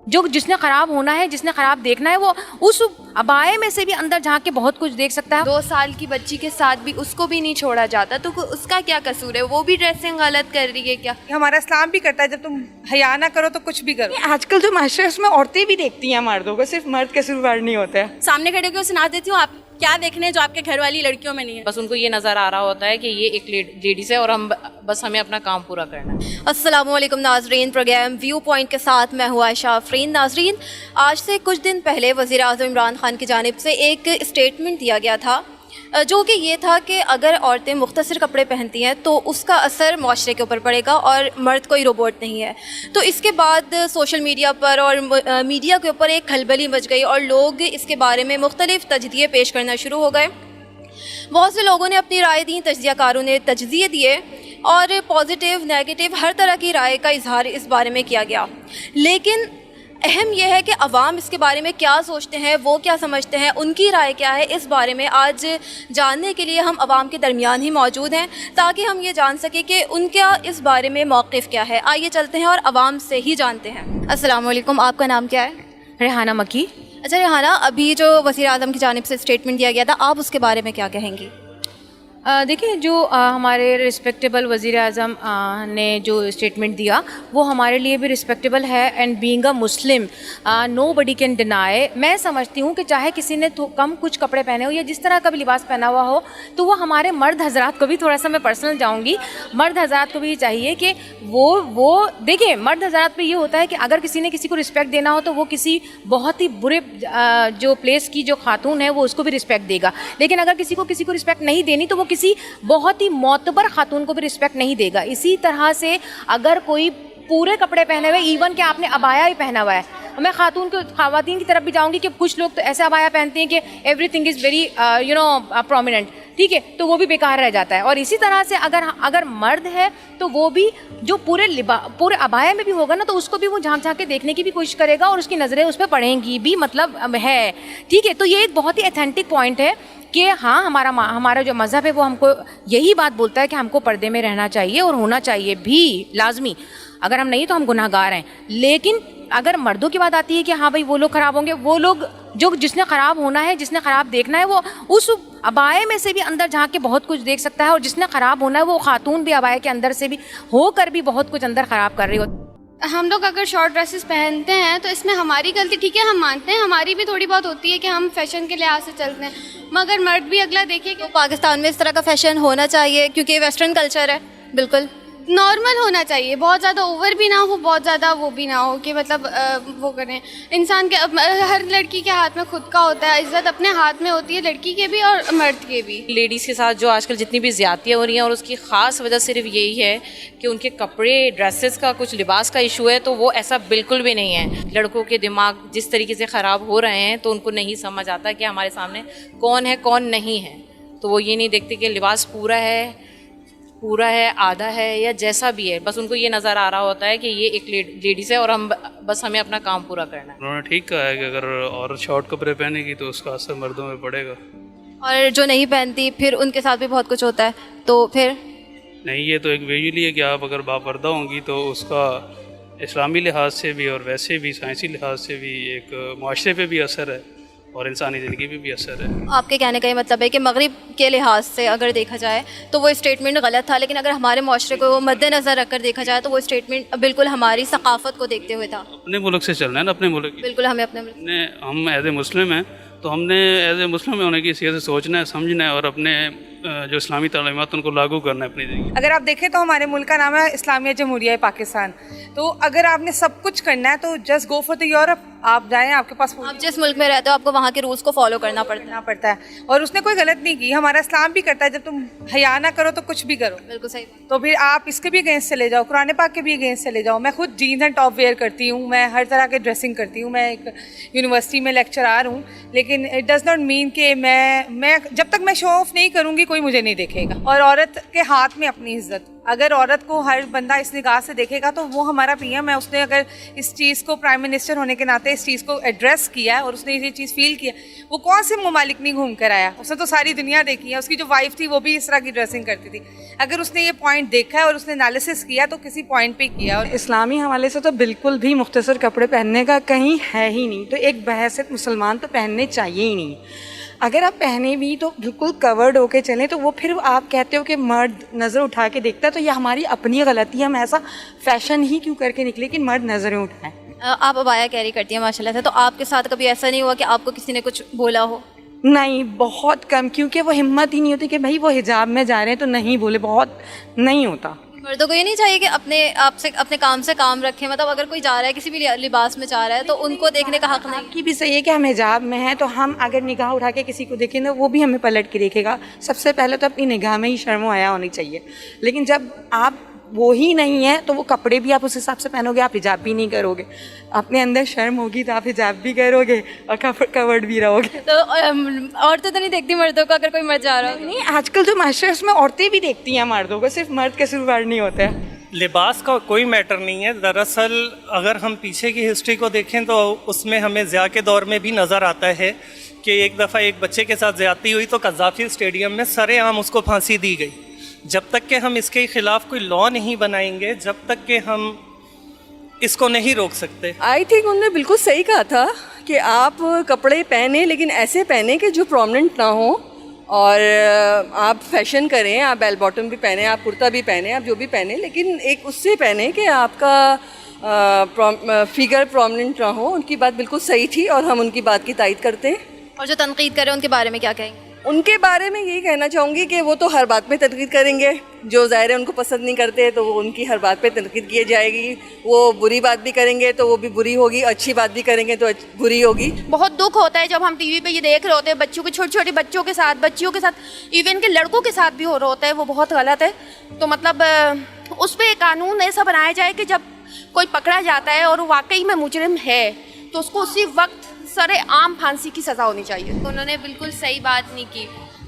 جو جس نے خراب ہونا ہے, جس نے خراب دیکھنا ہے, وہ اس ابائے میں سے بھی اندر جھانک کے بہت کچھ دیکھ سکتا ہے. 2 سال کی بچی کے ساتھ بھی اس کو بھی نہیں چھوڑا جاتا, تو اس کا کیا قصور ہے؟ وہ بھی ڈریسنگ غلط کر رہی ہے کیا؟ ہمارا اسلام بھی کرتا ہے جب تم حیا نہ کرو تو کچھ بھی کرو. آج کل جو معاشرہ ہے اس میں عورتیں بھی دیکھتی ہیں مردوں کو, صرف مرد قصوروار نہیں ہوتا ہے. سامنے کھڑے کے سنا دیتی ہوں آپ کیا دیکھنے جو آپ کے گھر والی لڑکیوں میں نہیں ہے. بس ان کو یہ نظر آ رہا ہوتا ہے کہ یہ ایک لیڈیز ہے اور بس ہمیں اپنا کام پورا کرنا ہے. السلام علیکم ناظرین, پروگرام ویو پوائنٹ کے ساتھ میں ہوں عائشہ آفرین. ناظرین, آج سے کچھ دن پہلے وزیر اعظم عمران خان کی جانب سے ایک اسٹیٹمنٹ دیا گیا تھا جو کہ یہ تھا کہ اگر عورتیں مختصر کپڑے پہنتی ہیں تو اس کا اثر معاشرے کے اوپر پڑے گا اور مرد کوئی روبوٹ نہیں ہے. تو اس کے بعد سوشل میڈیا پر اور میڈیا کے اوپر ایک کھلبلی مچ گئی اور لوگ اس کے بارے میں مختلف تجزیے پیش کرنا شروع ہو گئے. بہت سے لوگوں نے اپنی رائے دیں, تجزیہ کاروں نے تجزیے دیے اور پازیٹیو نیگیٹو ہر طرح کی رائے کا اظہار اس بارے میں کیا گیا. لیکن اہم یہ ہے کہ عوام اس کے بارے میں کیا سوچتے ہیں, وہ کیا سمجھتے ہیں, ان کی رائے کیا ہے, اس بارے میں آج جاننے کے لیے ہم عوام کے درمیان ہی موجود ہیں تاکہ ہم یہ جان سکیں کہ ان کا اس بارے میں موقف کیا ہے. آئیے چلتے ہیں اور عوام سے ہی جانتے ہیں. السلام علیکم, آپ کا نام کیا ہے؟ ریحانہ مکی. اچھا ریحانہ, ابھی جو وزیر اعظم کی جانب سے اسٹیٹمنٹ دیا گیا تھا, آپ اس کے بارے میں کیا کہیں گی؟ دیکھیں, جو ہمارے رسپیکٹیبل وزیر اعظم نے جو اسٹیٹمنٹ دیا وہ ہمارے لیے بھی رسپیکٹیبل ہے. And being a Muslim nobody can deny. میں سمجھتی ہوں کہ چاہے کسی نے کم کچھ کپڑے پہنے ہو یا جس طرح کا بھی لباس پہنا ہوا ہو, تو وہ ہمارے مرد حضرات کو بھی, تھوڑا سا میں پرسنل جاؤں گی, مرد حضرات کو بھی چاہیے کہ وہ دیکھیں, مرد حضرات پہ یہ ہوتا ہے کہ اگر کسی نے کسی کو رسپیکٹ دینا ہو تو وہ کسی بہت ہی برے جو پلیس کی جو خاتون ہے وہ اس کو بھی رسپیکٹ دے گا. لیکن اگر کسی کو رسپیکٹ نہیں دینی تو وہ کسی بہت ہی معتبر خاتون کو بھی رسپیکٹ نہیں دے گا. اسی طرح سے اگر کوئی پورے کپڑے پہنے ہوئے, ایون کہ آپ نے ابایا ہی پہنا ہوا ہے, میں خواتین کی طرف بھی جاؤں گی کہ کچھ لوگ تو ایسا ابایا پہنتے ہیں کہ every thing is very prominent, ٹھیک ہے, تو وہ بھی بیکار رہ جاتا ہے. اور اسی طرح سے اگر مرد ہے تو وہ بھی جو پورے ابایا میں بھی ہوگا نا, تو اس کو بھی وہ جھانک جھانک کے دیکھنے کی بھی کوشش کرے گا اور اس کی نظریں اس پہ پڑیں گی بھی, مطلب ہے, ٹھیک ہے. تو یہ ایک بہت ہی ایتھینٹک پوائنٹ ہے کہ ہاں ہمارا جو مذہب ہے وہ ہم کو یہی بات بولتا ہے کہ ہم کو پردے میں رہنا چاہیے اور ہونا چاہیے بھی لازمی. اگر ہم نہیں تو ہم گناہ گار ہیں. لیکن اگر مردوں کی بات آتی ہے کہ ہاں بھائی وہ لوگ خراب ہوں گے, وہ لوگ جس نے خراب ہونا ہے, جس نے خراب دیکھنا ہے, وہ اس ابائے میں سے بھی اندر جھانک کے بہت کچھ دیکھ سکتا ہے. اور جس نے خراب ہونا ہے وہ خاتون بھی ابائے کے اندر سے بھی ہو کر بھی بہت کچھ اندر خراب کر رہی ہوتی. ہم لوگ اگر شارٹ ڈریسز پہنتے ہیں تو اس میں ہماری غلطی, ٹھیک ہے, ہم مانتے ہیں ہماری بھی تھوڑی بہت ہوتی ہے کہ ہم فیشن کے لحاظ سے چلتے ہیں, مگر مرد بھی اگلا دیکھے کہ پاکستان میں اس طرح کا فیشن ہونا چاہیے کیونکہ ویسٹرن کلچر ہے, بالکل نارمل ہونا چاہیے, بہت زیادہ اوور بھی نہ ہو, بہت زیادہ وہ بھی نہ ہو کہ مطلب وہ کریں. انسان کے ہر لڑکی کے ہاتھ میں خود کا ہوتا ہے, عزت اپنے ہاتھ میں ہوتی ہے, لڑکی کے بھی اور مرد کے بھی. لیڈیز کے ساتھ جو آج کل جتنی بھی زیادتیاں ہو رہی ہیں, اور اس کی خاص وجہ صرف یہی ہے کہ ان کے کپڑے, ڈریسز کا, کچھ لباس کا ایشو ہے, تو وہ ایسا بالکل بھی نہیں ہے. لڑکوں کے دماغ جس طریقے سے خراب ہو رہے ہیں تو ان کو نہیں سمجھ آتا کہ ہمارے سامنے کون ہے کون نہیں ہے. تو وہ یہ نہیں دیکھتے کہ لباس پورا ہے, آدھا ہے یا جیسا بھی ہے, بس ان کو یہ نظر آ رہا ہوتا ہے کہ یہ ایک لیڈیز ہے اور بس ہمیں اپنا کام پورا کرنا ہے. انہوں نے ٹھیک کہا ہے کہ اگر عورت شارٹ کپڑے پہنے گی تو اس کا اثر مردوں میں پڑے گا, اور جو نہیں پہنتی پھر ان کے ساتھ بھی بہت کچھ ہوتا ہے. تو پھر نہیں, یہ تو ایک ویژولی ہے کہ آپ اگر باپردہ ہوں گی تو اس کا اسلامی لحاظ سے بھی اور ویسے بھی سائنسی لحاظ سے بھی ایک معاشرے پہ بھی اثر ہے اور انسانی زندگی پہ بھی اثر ہے. آپ کے کہنے کا یہ مطلب ہے کہ مغرب کے لحاظ سے اگر دیکھا جائے تو وہ اسٹیٹمنٹ غلط تھا, لیکن اگر ہمارے معاشرے کو مد نظر رکھ کر دیکھا جائے تو وہ اسٹیٹمنٹ بالکل ہماری ثقافت کو دیکھتے ہوئے تھا. اپنے ملک سے چلنا ہے نا, اپنے ملک بالکل, ہمیں اپنے ملک ہم ایز اے مسلم ہیں تو ہم نے ایز اے مسلم ہونے کی حیثیت سے سوچنا ہے, سمجھنا ہے اور اپنے جو اسلامی تعلیمات ان کو لاگو کرنا ہے اپنی زندگی. اگر آپ دیکھیں تو ہمارے ملک کا نام ہے اسلامیہ جمہوریہ پاکستان. تو اگر آپ نے سب کچھ کرنا ہے تو just go for the Europe, آپ جائیں, آپ کے پاس آپ جس ملک میں رہتے ہو آپ کو وہاں کے رولس کو فالو کرنا پڑتا ہے. اور اس نے کوئی غلط نہیں کی, ہمارا اسلام بھی کرتا ہے جب تم حیا نہ کرو تو کچھ بھی کرو. بالکل صحیح. تو پھر آپ اس کے بھی اگینسٹ چلے جاؤ, قرآن پاک کے بھی اگینسٹ چلے جاؤ. میں خود جینز اینڈ ٹاپ ویئر کرتی ہوں, میں ہر طرح کے ڈریسنگ کرتی ہوں, میں ایک یونیورسٹی میں لیکچرار ہوں, لیکن اٹ ڈز ناٹ مین کہ میں جب تک میں شو آف نہیں کروں گی कोई मुझे नहीं देखेगा। और औरत के हाथ में अपनी इज्जत, अगर औरत को हर बंदा इस निगाह से देखेगा तो वो हमारा पीएम है, उसने अगर इस चीज़ को प्राइम मिनिस्टर होने के नाते इस चीज़ को एड्रेस किया है और उसने ये चीज़ फील किया, वो कौन से ममालिक नहीं घूम कर आया, उसने तो सारी दुनिया देखी है। उसकी जो वाइफ थी वो भी इस तरह की ड्रेसिंग करती थी। अगर उसने ये पॉइंट देखा है और उसने एनालिसिस किया तो किसी पॉइंट पे किया। और इस्लामी हवाले से तो बिल्कुल भी मुख्तसर कपड़े पहनने का कहीं है ही नहीं, तो एक बहैसियत मुसलमान तो पहनने चाहिए ही नहीं। अगर आप पहने भी तो बिल्कुल कवर्ड होके चलें, तो वो फिर आप कहते हो कि मर्द नज़र उठा के देखता है, तो ये हमारी अपनी गलती है। हम ऐसा फैशन ही क्यों करके निकले कि मर्द नज़रें उठाएं। आप अबाया कैरी करती हैं माशाल्लाह से, तो आपके साथ कभी ऐसा नहीं हुआ कि आपको किसी ने कुछ बोला हो? नहीं, बहुत कम, क्योंकि वो हिम्मत ही नहीं होती कि भाई वो हिजाब में जा रहे हैं तो नहीं बोले, बहुत नहीं होता। मर्दों को ये नहीं चाहिए कि अपने आप से अपने काम से काम रखें, मतलब अगर कोई जा रहा है किसी भी लिबास में जा रहा है तो उनको देखने का हक नहीं? की भी सही है कि हम हिजाब में हैं, तो हम अगर निगाह उठा के किसी को देखें तो वो भी हमें पलट के देखेगा। सबसे पहले तो अपनी निगाह में ही शर्म व हया होनी चाहिए। लेकिन जब आप वो ही नहीं है तो वो कपड़े भी आप उस हिसाब से पहनोगे, आप हिजाब भी नहीं करोगे। अपने अंदर शर्म होगी तो आप हिजाब भी करोगे और कवर्ड भी रहोगे। तो औरतें तो नहीं देखती मर्दों को अगर कोई मर्द जा रहा हो? नहीं, आजकल जो माशरे उसमें औरतें भी देखती हैं मर्दों को, सिर्फ मर्द कसूरवार नहीं होते हैं। लिबास का कोई मैटर नहीं है। दरअसल अगर हम पीछे की हिस्ट्री को देखें तो उसमें हमें ज़िया के दौर में भी नज़र आता है कि एक दफ़ा एक बच्चे के साथ ज़्यादती हुई तो कज़ाफ़ी स्टेडियम में सरेआम उसको फांसी दी गई। जब तक कि हम इसके ख़िलाफ़ कोई लॉ नहीं बनाएंगे, जब तक कि हम इसको नहीं रोक सकते। आई थिंक उन्होंने बिल्कुल सही कहा था कि आप कपड़े पहने, लेकिन ऐसे पहने कि जो प्रोमिनेंट ना हो, और आप फैशन करें, आप बेल बॉटम भी पहने, आप कुर्ता भी पहने, आप जो भी पहने, लेकिन एक उससे पहने कि आपका फिगर प्रोमिनेंट ना हो। उनकी बात बिल्कुल सही थी और हम उनकी बात की तायद करते हैं। और जो तनकीद करें उनके बारे में क्या कहेंगे? उनके बारे में यही कहना चाहूँगी कि वो तो हर बात पे तनकीद करेंगे, जो ज़ाहिर है उनको पसंद नहीं करते तो वो उनकी हर बात पे तनकीद की जाएगी। वो बुरी बात भी करेंगे तो वो भी बुरी होगी, अच्छी बात भी करेंगे तो बुरी होगी। बहुत दुख होता है जब हम टीवी पे ये देख रहे होते हैं बच्चों के, छोटे छोटे बच्चों के साथ, बच्चियों के साथ, इवन के लड़कों के साथ भी हो रहा होता है, वो बहुत गलत है। तो मतलब उस पर कानून ऐसा बनाया जाए कि जब कोई पकड़ा जाता है और वाकई में मुजरिम है तो उसको उसी वक्त सरे आम फांसी की सज़ा होनी चाहिए। उन्होंने बिल्कुल सही बात नहीं की।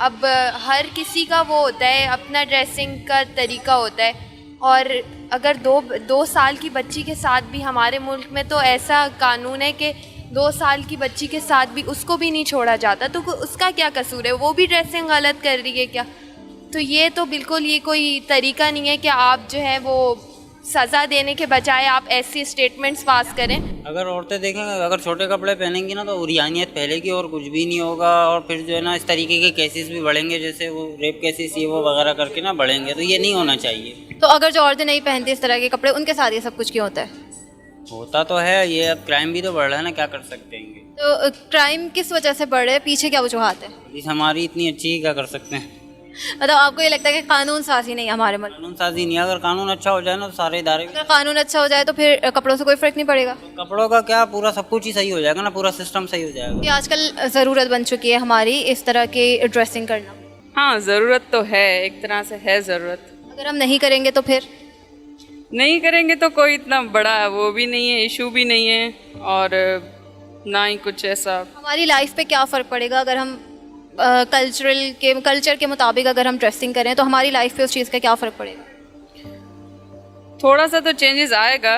अब हर किसी का वो होता है, अपना ड्रेसिंग का तरीका होता है, और अगर दो साल की बच्ची के साथ भी हमारे मुल्क में तो ऐसा कानून है कि 2 साल की बच्ची के साथ भी उसको भी नहीं छोड़ा जाता, तो उसका क्या कसूर है? वो भी ड्रेसिंग गलत कर रही है क्या? तो ये तो बिल्कुल ये कोई तरीका नहीं है कि आप जो है वो सज़ा देने के बजाय आप ऐसी स्टेटमेंट्स पास करें। अगर औरतें देखेंगे, अगर छोटे कपड़े पहनेंगी ना तो उरियानियत फैलेगी और कुछ भी नहीं होगा, और फिर जो है ना इस तरीके के केसेस भी बढ़ेंगे, जैसे वो रेप केसेस ये वो वगैरह करके ना बढ़ेंगे, तो ये नहीं होना चाहिए। तो अगर जो औरतें नहीं पहनती इस तरह के कपड़े, उनके साथ ये सब कुछ क्यों होता है? होता तो है ये, अब क्राइम भी तो बढ़ रहा है ना, क्या कर सकते हैं। तो क्राइम किस वजह से बढ़ रहे हैं? पीछे क्या वजूहात है? इस हमारी इतनी अच्छी क्या कर सकते हैं। मतलब आपको ये लगता है कि कानून साजी नहीं है हमारे मुल्क? कानून साजी नहीं है। अगर कानून अच्छा हो जाए ना तो सारे इदारे, अगर कानून अच्छा हो जाए तो फिर कपड़ों से कोई फ़र्क नहीं पड़ेगा? कपड़ों का क्या, पूरा सब कुछ ही सही हो जाएगा ना, पूरा सिस्टम सही हो जाएगा। ये आजकल ज़रूरत बन चुकी है हमारी इस तरह की ड्रेसिंग करना। हाँ, ज़रूरत तो है, एक तरह से है ज़रूरत। अगर हम नहीं करेंगे तो फिर? नहीं करेंगे तो कोई इतना बड़ा वो भी नहीं है, इशू भी नहीं है, और ना ही कुछ ऐसा। हमारी लाइफ पे क्या फ़र्क पड़ेगा अगर हम कल्चर के मुताबिक अगर हम ड्रेसिंग करें, तो हमारी लाइफ पे उस चीज़ का क्या फ़र्क पड़ेगा? थोड़ा सा तो चेंजेस आएगा।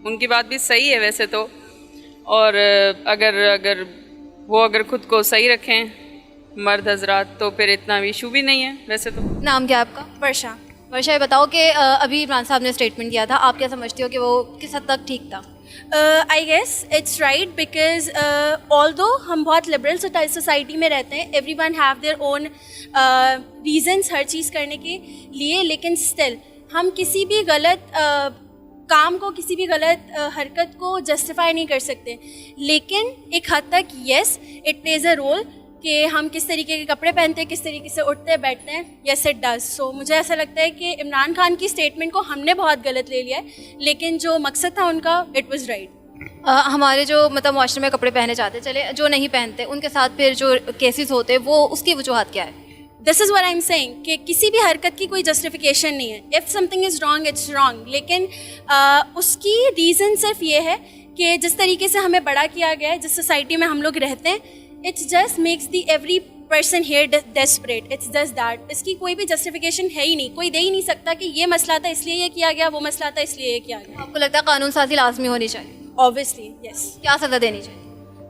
उनकी बात भी सही है वैसे तो, और अगर वो खुद को सही रखें मर्द हजरात तो फिर इतना इशू भी नहीं है वैसे तो। नाम क्या है आपका? वर्षा। वर्षा, ये बताओ कि अभी इमरान साहब ने स्टेटमेंट दिया था, आप क्या समझते हो कि वो किस हद तक ठीक था? I guess it's right, because although हम बहुत लिबरल सोसाइटी में रहते हैं, everyone have their own reasons हर चीज़ करने के लिए, लेकिन स्टिल हम किसी भी गलत काम को, किसी भी गलत हरकत को जस्टिफाई नहीं कर सकते। लेकिन एक हद तक yes it plays a role कि हम किस तरीके के कपड़े पहनते हैं, किस तरीके से उठते हैं बैठते हैं, येस इट डज। सो मुझे ऐसा लगता है कि इमरान खान की स्टेटमेंट को हमने बहुत गलत ले लिया है, लेकिन जो मकसद था उनका इट वाज राइट। हमारे जो मतलब मुआशरे में कपड़े पहने जाते, चले जो नहीं पहनते उनके साथ फिर जो केसेस होते हैं वो उसकी वजूहत क्या है? This is what I am saying कि किसी भी हरकत की कोई जस्टिफिकेशन नहीं है। If something is wrong it's wrong, लेकिन उसकी रीज़न सिर्फ ये है कि जिस तरीके से हमें बड़ा किया गया है, जिस सोसाइटी में हम लोग रहते हैं, it's just makes the every person here desperate. It's just that. इसकी कोई भी justification है ही नहीं, कोई दे ही नहीं सकता कि ये मसला था इसलिए ये किया गया, वो मसला था इसलिए ये किया गया. आपको लगता है कानून साजी लाजमी होनी चाहिए? Obviously, yes. क्या सज़ा देनी चाहिए?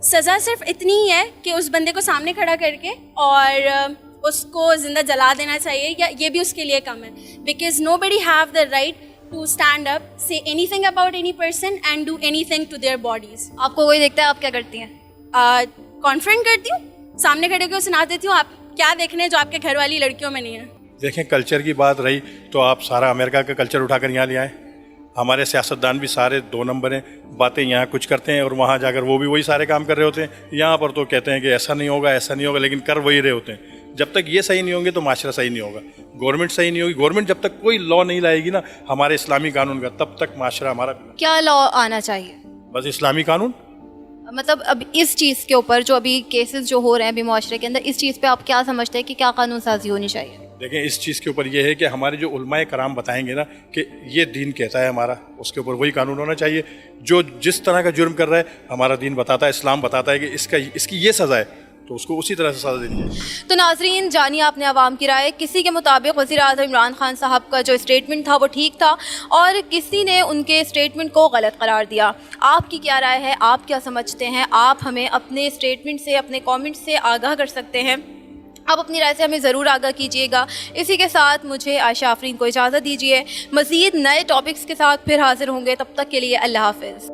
सज़ा सिर्फ इतनी ही है कि उस बंदे को सामने खड़ा करके और उसको ज़िंदा जला देना चाहिए, या ये भी उसके लिए कम है. Because nobody have the right to stand up, say anything about any person and do anything to their bodies. आपको कोई देखता है, आप क्या करती हैं? कॉन्फ्रेंट करती हूँ, सामने खड़े होकर सुना देती हूँ आप क्या देखने जो आपके घर वाली लड़कियों में नहीं है. देखें, कल्चर की बात रही तो आप सारा अमेरिका का कल्चर उठाकर यहाँ ले आएँ. हमारे सियासतदान भी सारे 2 नंबर हैं, बातें यहाँ कुछ करते हैं और वहाँ जाकर वो भी वही सारे काम कर रहे होते हैं. यहाँ पर तो कहते हैं कि ऐसा नहीं होगा, ऐसा नहीं होगा, लेकिन कर वही रहे होते हैं. जब तक ये सही नहीं होंगे तो माशरा सही नहीं होगा, गवर्नमेंट सही नहीं होगी. गवर्नमेंट जब तक कोई लॉ नहीं लाएगी ना हमारे इस्लामी कानून का, तब तक माशरा हमारा. क्या लॉ आना चाहिए? बस इस्लामी कानून. मतलब अब इस चीज़ के ऊपर जो अभी केसेस जो हो रहे हैं अभी माशरे के अंदर, इस चीज़ पे आप क्या समझते हैं कि क्या कानून साजी होनी चाहिए? देखें, इस चीज़ के ऊपर ये है कि हमारे जो उलमाए कराम बताएंगे ना कि ये दीन कहता है हमारा, उसके ऊपर वही कानून होना चाहिए. जो जिस तरह का जुर्म कर रहा है हमारा दीन बताता है, इस्लाम बताता है कि इसकी ये सज़ा है, तो उसको उसी तरह से सज़ा देनी चाहिए. तो नाजरीन, जानिए आपने आवाम की राय. किसी के मुताबिक वज़ीर-ए-आज़म इमरान खान साहब का जो स्टेटमेंट था वो ठीक था और किसी ने उनके स्टेटमेंट को गलत करार दिया. आपकी क्या राय है, आप क्या समझते हैं? आप हमें अपने स्टेटमेंट से, अपने कमेंट से आगाह कर सकते हैं. आप अपनी राय से हमें ज़रूर आगाह कीजिएगा. इसी के साथ मुझे आयशा आफरीन को इजाज़त दीजिए. मज़ीद नए टॉपिक्स के साथ फिर हाज़िर होंगे, तब तक के लिए अल्लाह हाफ़िज़.